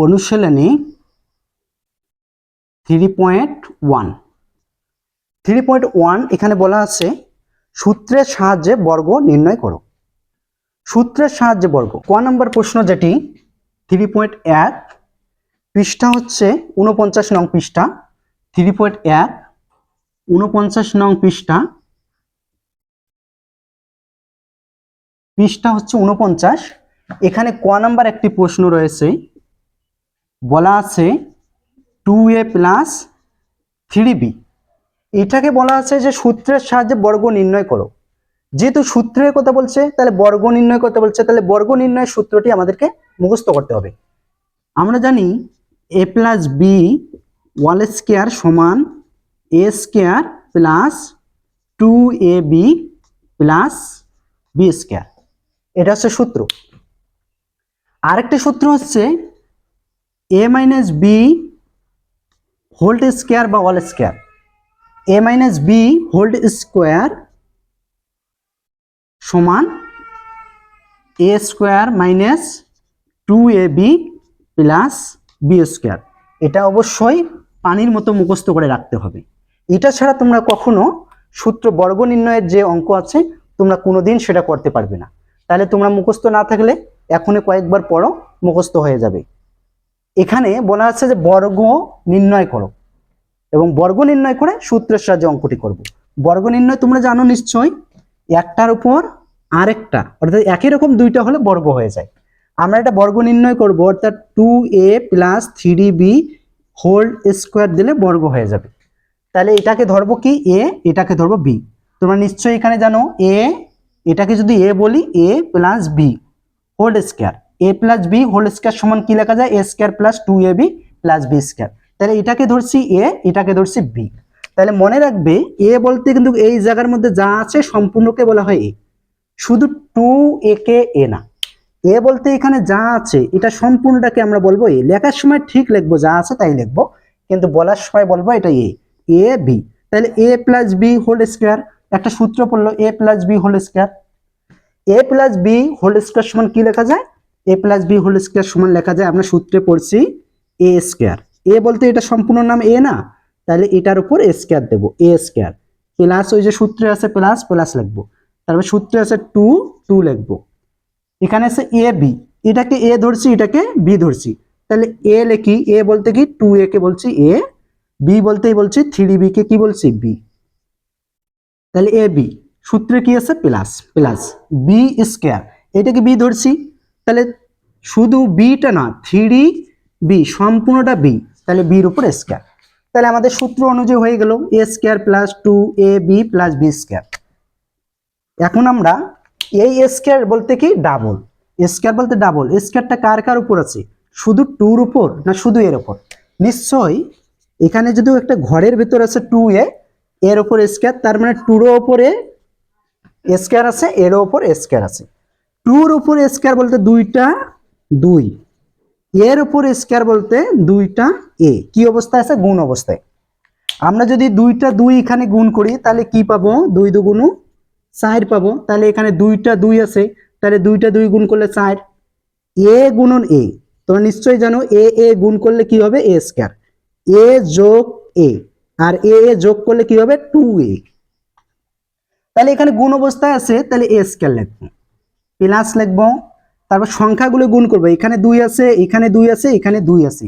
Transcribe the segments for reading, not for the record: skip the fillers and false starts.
অনুশীলনী 3.1 এখানে বলা আছে সূত্রের সাহায্যে বর্গ নির্ণয় করো। সূত্রের সাহায্যে বর্গ ক নম্বর প্রশ্ন, যেটি 3.1, পৃষ্ঠা হচ্ছে 49 নং পৃষ্ঠা। 3.1 49 নং পৃষ্ঠা হচ্ছে 49। এখানে ক নাম্বার একটি প্রশ্ন রয়েছে, বলা আছে 2a প্লাস 3b। এটাকে বলা আছে যে সূত্রের সাহায্যে বর্গ নির্ণয় করো। যেহেতু সূত্রের কথা বলছে, তাহলে বর্গ নির্ণয় করতে বলছে, তাহলে বর্গ নির্ণয়ের সূত্রটি আমাদেরকে মুখস্থ করতে হবে। আমরা জানি a plus b whole square সমান a square plus 2ab plus b square. এটা হচ্ছে সূত্র। আরেকটি সূত্র হচ্ছে a minus b whole square বা whole square, a minus b whole square সমান a square minus 2ab plus b square. এটা অবশ্যই পানির মতো মুখস্থ করে রাখতে হবে। এটা ছাড়া তোমরা কখনো সূত্র বর্গ নির্ণয়ের যে অঙ্ক আছে তোমরা কোনোদিন সেটা করতে পারবে না। তাহলে তোমরা মুখস্থ না থাকলে এখনই কয়েকবার পড়ো, মুখস্থ হয়ে যাবে। এখানে বলা আছে যে বর্গ নির্ণয় করো এবং বর্গ নির্ণয় করে সূত্রের সাহায্যে অঙ্কটি করব। বর্গ নির্ণয় তোমরা জানো নিশ্চয়ই, একটার উপর আরেকটা অর্থাৎ একই রকম দুইটা হলে বর্গ হয়ে যায়। আমরা এটা বর্গ নির্ণয় করব, অর্থাৎ 2a plus 3b whole square দিলে বর্গ হয়ে যাবে। তাহলে এটাকে ধরবো কি a, এটাকে ধরবো b। তোমরা নিশ্চয়ই এখানে জানো a, এটাকে যদি a বলি a plus b whole square, a plus b whole square সমান কি লেখা যায়, a square plus 2ab plus b square. তাহলে এটাকে ধরছি a, এটাকে ধরছি b। তাহলে মনে রাখবে a বলতে কিন্তু এই জায়গার মধ্যে যা আছে সম্পূর্ণকে বলা হয় a, শুধু 2a কে a না। এ বলতে এখানে যা আছে এটা সম্পূর্ণটাকে আমরা বলবো এ। লেখার সময় ঠিক লিখবো, যা আছে তাই লিখবো, কিন্তু বলার সময় বলবো এটা এ বি। তাহলে এ প্লাস বি হোল স্কোয়ার, একটা সূত্র পড়লো এ প্লাস বি হোল স্কোয়ার। এ প্লাস বি হোল স্কোয়ার সমান কি লেখা যায়, এ প্লাস বি হোল স্কোয়ার সমান লেখা যায়, আমরা সূত্রে পড়ছি এ স্কোয়ার। এ বলতে এটা সম্পূর্ণ নাম এ না, তাহলে এটার উপর এ স্কোয়ার দেবো, এ স্কোয়ার প্লাস ওই যে সূত্রে আছে প্লাস প্লাস লিখবো, তারপর সূত্রে আছে 2 লিখবো। এখানে আছে এ বি, এটাকে এ ধরছি এটাকে বি ধরছি, তাহলে এ লিখি, এ বলতে কি 2a কে বলছি এ, বি বলতেই বলছি 3b কে কি বলছি বি। তাহলে এ বি সূত্রে কি আছে প্লাস প্লাস বি স্কয়ার, এটাকে বি ধরছি, তাহলে শুধু বিটা না 3b সম্পূর্ণটা বি, তাহলে বির উপর স্কয়ার। তাহলে আমাদের সূত্র অনুযায়ী হয়ে গেল a square plus 2ab plus b square. এখন আমরা এই স্কয়ার বলতে কি ডাবল, স্কয়ার বলতে ডাবল। স্কয়ারটা কার কার উপর আছে, শুধু 2 এর উপর না শুধু এর উপর? নিশ্চয়ই এখানে যদি একটা ঘরের ভিতর আছে 2a, এর উপর স্কয়ার, তার মানে 2 এর উপরে স্কয়ার আছে, এর উপর স্কয়ার আছে। 2 এর উপর স্কয়ার বলতে দুইটা 2, এর উপর স্কয়ার বলতে দুইটা a। কি অবস্থায় আছে, গুণ অবস্থায়। আমরা যদি দুইটা 2 এখানে গুণ করি তাহলে কি পাবো, 2 2 4 পাবো। তাহলে এখানে দুইটা 2 আছে, তাহলে দুইটা 2 গুণ করলে 4, এ গুণন এ। তোমরা নিশ্চয়ই জানো এ গুণ করলে কি হবে এ স্কয়ার, এ যোগ এ, আর এ যোগ করলে কি হবে 2a। তাহলে এখানে গুণ অবস্থায় আছে, তাহলে এ স্কয়ার লিখবো, প্লাস লিখবো, তারপর সংখ্যাগুলো গুণ করবো। এখানে 2 আছে, এখানে 2 আছে, এখানে 2 আছে,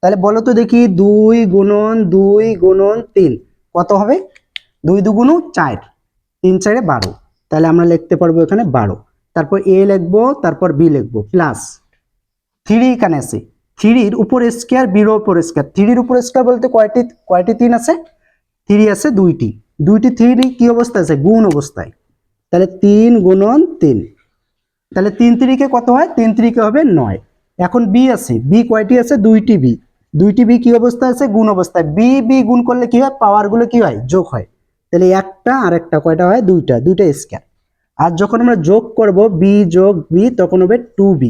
তাহলে বলো তো দেখি 2 গুণন 2 গুণন 3 কত হবে, 2 2 গুণ 4, 3 4 12। তাহলে আমরা লিখতে পারবো এখানে 12। তারপর এ লিখবো, তারপর বি লিখবো, প্লাস 3 এখানে আছে, 3 এর উপর স্কয়ার, বি এর উপর স্কয়ার। 3 এর উপর স্কয়ার বলতে কয়টি 3 আছে, 3 আছে দুইটি, 3 কি অবস্থায় আছে, গুণ অবস্থায়। তাহলে 3 গুণন 3, তাহলে 3 3 কে কত হয়, 3 3 কে হবে 9। এখন বি আছে, বি কয়টি আছে, দুইটি বি কি অবস্থায় আছে, গুণ অবস্থায়। বি গুণ করলে কি হয়, পাওয়ার গুলো কি হয়, যোগ হয়। তাহলে একটা আর একটা কয়টা হয়, দুইটা স্কয়ার। আর যখন আমরা যোগ করব বি যোগ বি তখন হবে 2b।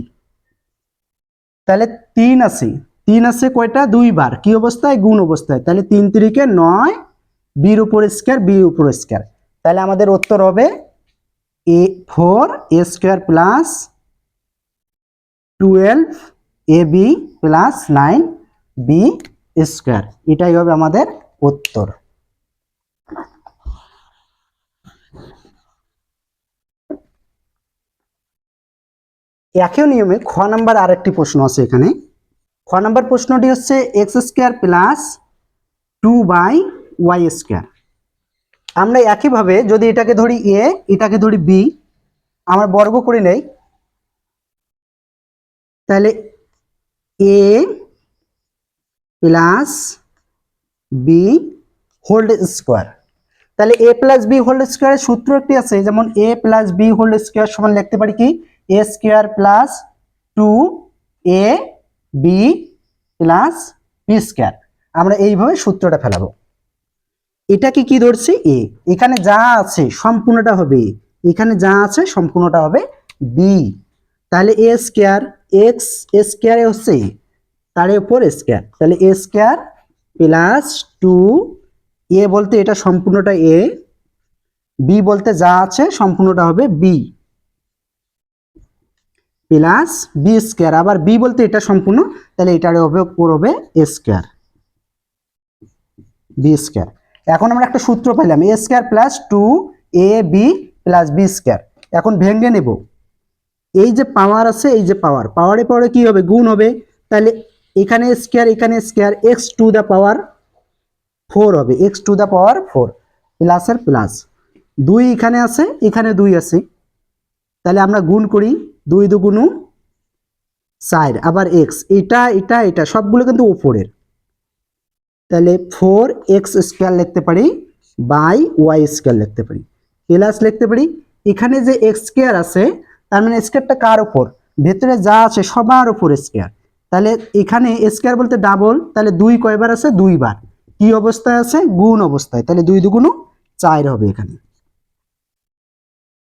তাহলে 3 আছে কয়টা, 2 বার, কি অবস্থায়, গুণ অবস্থায়। তাহলে 3 3 কে 9, বির উপর স্কয়ার, বি উপর স্কয়ার। তাহলে আমাদের উত্তর হবে a 4a square plus 12 AB plus 9B square, এটাই হবে আমাদের উত্তর। একই নিয়মে খ নাম্বার আরেকটি প্রশ্ন আছে এখানে। খ নাম্বার প্রশ্নটি হচ্ছে x square plus 2/y square. আমরা একইভাবে যদি এটাকে ধরি এ, এটাকে ধরি বি, আমরা বর্গ করে নেই, তাহলে এ প্লাস বি হোল স্কোয়ার। তাহলে এ প্লাস বি হোল স্কোয়ারের সূত্র একটি আছে, যেমন a plus b whole square সমান লিখতে পারি কি a square plus 2ab plus b square. আমরা এইভাবে সূত্রটা ফেলাবো। এটাকে কি ধরছি এ, এখানে যা আছে সম্পূর্ণটা হবে, এখানে যা আছে সম্পূর্ণটা হবে বি। তাহলে এ স্কোয়ার এক্স স্কোয়ারে হচ্ছে তার উপর স্কোয়ার, তাহলে এ স্কোয়ার প্লাস 2 এ বলতে এটা সম্পূর্ণটা এ, বি বলতে যা আছে সম্পূর্ণটা হবে বি প্লাস বি স্কোয়ার, আবার বি বলতে এটা সম্পূর্ণ, তাহলে এটার উপর হবে এ স্কোয়ার বি স্কোয়ার। এখন আমরা একটা সূত্র পাইলাম a square plus 2ab plus b square. এখন ভেঙে নেব, এই যে পাওয়ার আছে, এই যে পাওয়ারে পাওয়ারে কি হবে গুণ হবে, তাহলে এখানে স্কোয়ার এখানে square x to the power 4 হবে, এক্স টু দ্য পাওয়ার 4 প্লাসের প্লাস 2 এখানে আছে এখানে 2 আছে, তাহলে আমরা গুণ করি 2 2 4, আবার এক্স এটা এটা এটা সবগুলো কিন্তু উপরের, তাহলে 4x স্কোয়ার লিখতে পারি বাই ওয়াই স্কোয়ার লিখতে পারি, প্লাস লিখতে পারি এখানে যে এক্স স্কোয়ার আছে তার মানে স্কোয়ারটা কার উপর, ভেতরে যা আছে সবার উপর স্কোয়ার, তাহলে এখানে স্কোয়ার বলতে ডাবল, তাহলে 2 কয়বার আছে 2 বার, কি অবস্থায় আছে গুণ অবস্থায়, তাহলে 2 2 4 হবে এখানে।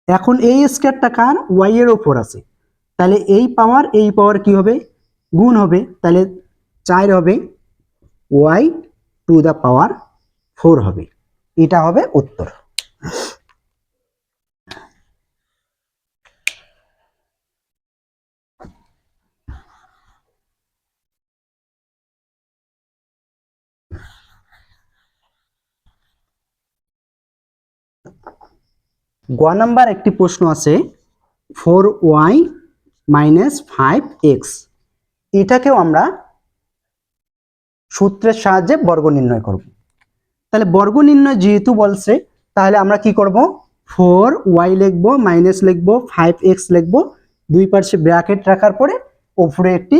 এখন এই স্কোয়ারটা কার ওয়াই এর উপর আছে, তাহলে এই পাওয়ার কি হবে গুণ হবে, তাহলে 4 হবে ওয়াই টু দ্য পাওয়ার 4 হবে, এটা হবে উত্তর। গ নাম্বার একটি প্রশ্ন আছে 4y মাইনাস 5x, এটাকেও আমরা সূত্রের সাহায্যে বর্গ নির্ণয় করব। তাহলে বর্গ নির্ণয় যেহেতু বলছে, তাহলে আমরা কি করব 4y লিখব মাইনাস লিখব 5x লিখব, দুই পাশে ব্র্যাকেট রাখার পরে উপরে একটি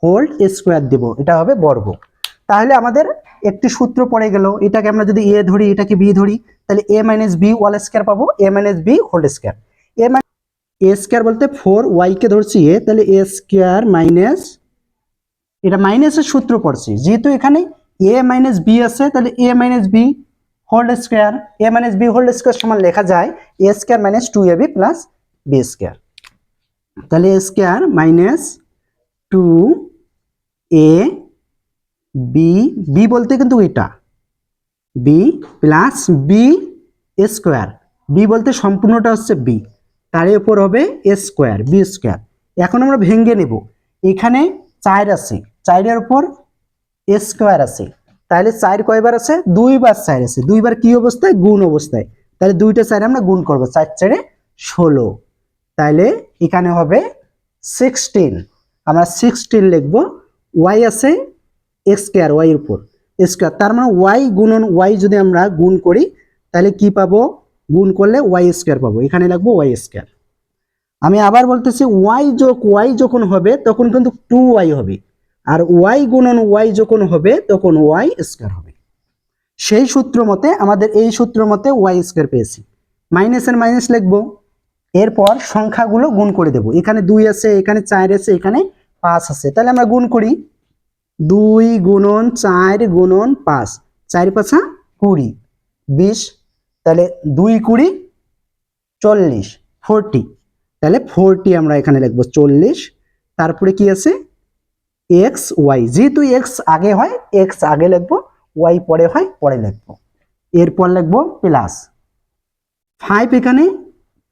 হোল স্কোয়ার দেব, এটা হবে বর্গ। তাহলে আমাদের একটি সূত্র পড়ে গেল, এটাকে আমরা যদি এ ধরি এটাকে বি ধরি, তাহলে a minus b whole square পাবো, এ মাইনাস বি হোল স্কোয়ার। এ স্কোয়ার বলতে 4y কে ধরছি এ, তাহলে এ স্কোয়ার মাইনাস, এটা মাইনাসের সূত্র পড়ছি যেহেতু এখানে এ মাইনাস বি আছে, তাহলে a minus b whole square, a minus b whole square সমান লেখা যায় a square minus 2ab plus b square. তাহলে a square minus 2a b, b বলতে কিন্তু এটা b plus b square, b বলতে সম্পূর্ণটা হচ্ছে বি, তার উপর হবে এ স্কোয়ার বি স্কোয়ার। এখন আমরা ভেঙে নেব, এখানে 4 আছে 4 উপর এ স্কোয়ার আছে, তাহলে 4 কয়বার আছে 2 বার 4 আছে, 2 বার কি অবস্থায় গুণ অবস্থায়, তাহলে 2টা 4 আমরা গুণ করব, 4 4 16, তাহলে এখানে হবে 16, আমরা 16 লিখব। ওয়াই আছে এক্স স্কোয়ার ওয়াই এর উপর স্কোয়ার, তার মানে ওয়াই গুণন ওয়াই যদি আমরা গুণ করি তাহলে কি পাবো, গুণ করলে ওয়াই স্কোয়ার পাবো, এখানে লিখবো ওয়াই স্কোয়ার। আমি আবার বলতেছি ওয়াই যোগ ওয়াই যখন হবে তখন কিন্তু 2y হবে, আর ওয়াই গুণন ওয়াই যখন হবে তখন ওয়াই স্কোয়ার হবে। সেই সূত্র মতে আমাদের এই সূত্র মতে ওয়াই স্কোয়ার পেয়েছি, মাইনাসের মাইনাস লিখবো, এরপর সংখ্যাগুলো গুণ করে দেব, এখানে 2 আছে এখানে 4 আছে এখানে 5 আছে, তাহলে আমরা গুণ করি 2 গুণন 4 গুণন 5, 4 5 20 20, তাহলে 2 20 40 40, তাহলে 40 আমরা এখানে লিখবো 40, তারপরে কি আছে এক্স ওয়াই, যেহেতু এক্স আগে হয় এক্স আগে লিখবো, ওয়াই পরে হয় পরে লিখবো, এরপর লিখবো প্লাস 5, এখানে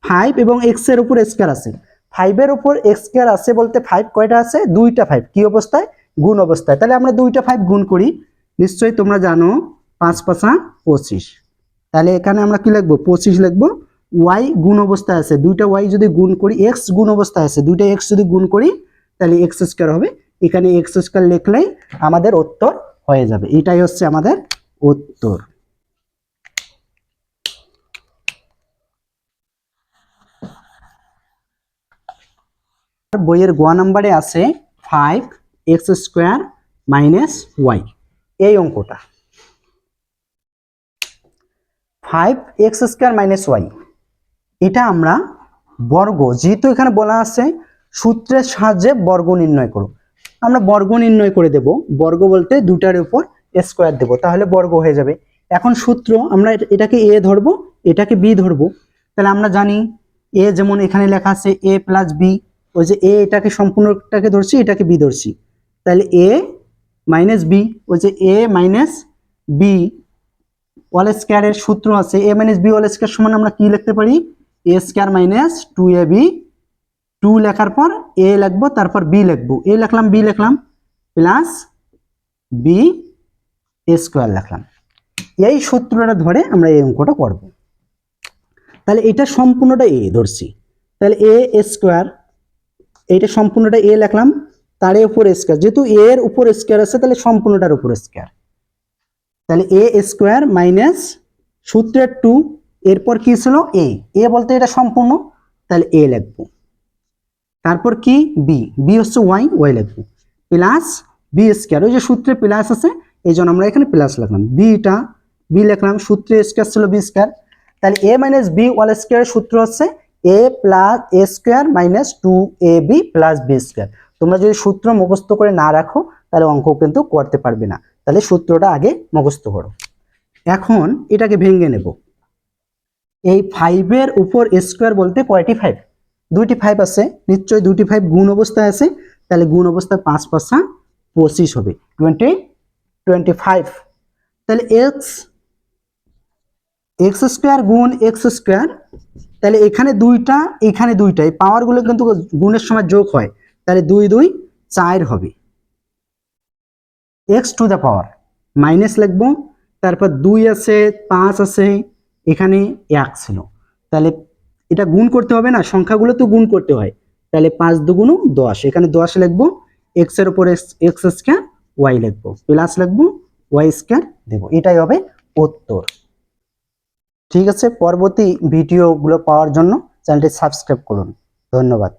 5 এবং এক্স এর উপর স্কয়ার আছে, 5 এর উপর x স্কয়ার আছে বলতে 5 কয়টা আছে, দুইটা 5 কি অবস্থায়, গুণ অবস্থায়। তাহলে আমরা দুইটা 5 গুণ করি, নিশ্চয়ই তোমরা জানো 5 5 25। তাহলে এখানে আমরা কি লিখবো, 25 লিখবো। y গুণ অবস্থায় আছে, দুইটা y যদি গুণ করি, x গুণ অবস্থায় আছে, দুইটা x যদি গুণ করি তাহলে x স্কয়ার হবে। এখানে x স্কয়ার লিখলেই আমাদের উত্তর হয়ে যাবে। এটাই হচ্ছে আমাদের উত্তর। বইয়ের গ নাম্বারে আছে 5x স্কয়ার মাইনাস y, এই অঙ্কটা 5x স্কয়ার মাইনাস y, এটা আমরা বর্গ, যেহেতু এখানে বলা আছে সূত্রের সাহায্যে বর্গ নির্ণয় করো, আমরা বর্গ নির্ণয় করে দেব। বর্গ বলতে দুটার উপর স্কয়ার দেব, তাহলে বর্গ হয়ে যাবে। এখন সূত্র, আমরা এটাকে a ধরবো, এটাকে b ধরবো। তাহলে আমরা জানি a যেমন এখানে লেখা আছে a প্লাস b, ওই যে a এটাকে সম্পূর্ণটাকে ধরছি, এটাকে b ধরছি, তাহলে a মাইনাস b, ওই যে a মাইনাস b হোল স্কয়ারের সূত্র আছে a minus b whole square সমান আমরা কি লিখতে পারি, a স্কয়ার মাইনাস 2ab, 2 লেখার পর a লিখবো, তারপর b লিখবো, a লিখলাম b লিখলাম প্লাস b স্কয়ার লিখলাম। এই সূত্রটা ধরে আমরা এই অঙ্কটা করব। তাহলে এটা সম্পূর্ণটা a ধরছি, তাহলে a স্কয়ার, এইটা সম্পূর্ণটা a লিখলাম, তার উপর স্কয়ার, যেহেতু a এর উপর স্কয়ার আছে তাহলে সম্পূর্ণটার উপর স্কয়ার, তাহলে a স্কয়ার মাইনাস সূত্রের 2, এরপর কি ছিল a বলতে এটা সম্পূর্ণ, তাহলে a লিখবো, তারপর কি b হচ্ছে y লিখবো, প্লাস b স্কয়ার, ওই যে সূত্রে প্লাস আছে এই জন্য আমরা এখানে প্লাস লিখলাম, b লিখলাম, সূত্রে স্কয়ার ছিল b স্কয়ার, তাহলে a মাইনাস b হোল স্কয়ারের সূত্র হচ্ছে a plus a square minus 2ab plus b square. তোমরা যদি সূত্র মুখস্থ করে না রাখো তাহলে অঙ্ক কিন্তু করতে পারবে না, তাহলে সূত্রটা আগে মুখস্থ করো। এখন এটাকে ভেঙে নেব। এই 5 এর উপর স্কয়ার বলতে কয়টি 5, দুইটি 5 আছে, নিশ্চয়ই দুইটি 5 গুণ অবস্থায় আছে, তাহলে গুণ অবস্থায় 5 5 25 হবে, 25। তাহলে x স্কয়ার গুণ x স্কয়ার, তাহলে এখানে দুইটা এখানে দুইটা, এই পাওয়ারগুলো কিন্তু গুণের সময় যোগ হয়, তাহলে 2 2 4 হবে, x to the power minus লিখবো, তারপর 2 আছে 5 আছে, এখানে 1 ছিল, তাহলে এটা গুণ করতে হবে না, সংখ্যাগুলো তো গুণ করতে হয়, তাহলে 5 2 10, এখানে 10 লিখবো, x এর উপর x স্কয়ার y লিখবো, প্লাস লিখবো y স্কয়ার দেব, এটাই হবে উত্তর। ঠিক আছে, পরবর্তী ভিডিওগুলো পাওয়ার জন্য চ্যানেলটি সাবস্ক্রাইব করুন। ধন্যবাদ।